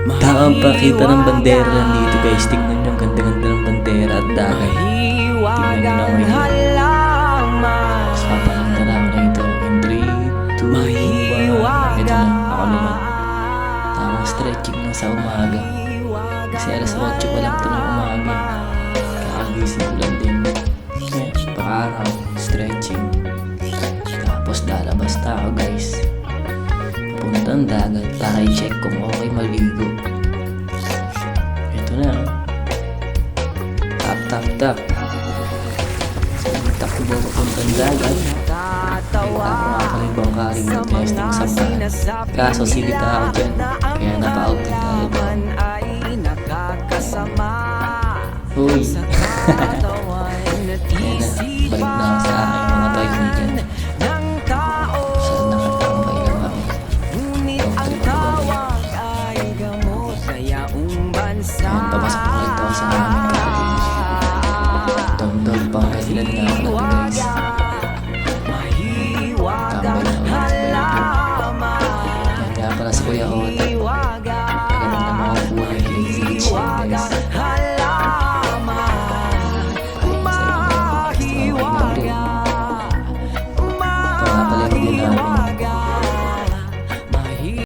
Taong pakita ng bandera lang dito guys. Tingnan nyo, ang ganda-ganda ng bandera at dagat. Tingnan nyo na ngayon. Mas papakita na ako na ito. In 3, 2, 1. Ito na, ako naman. Tamang stretching na sa umaga. Kasi alas 8 pa lang ito ng umaga. Kakagising ko lang din. Pakaraw, stretching. Tapos lalabas na ako guys. Punta ang dagat para i-check kung okay maligo. Ito na. Tap tap tap. Takbo papunta ang dagat. Kita ko nga pala yung bangkaring ng testing sa bahan. Kaso silita ako dyan. Kaya napa-out din tayo doon. Uy. Kaya na, balik na ako sa aking mga kaibigan. Saan nakatambay lang kami. Ayan, papasok na ito sa aming cottage. Dog Pangasinan nga ako guys. Tambay na ulit sa bayo. Kaya pala si Kuya Ota.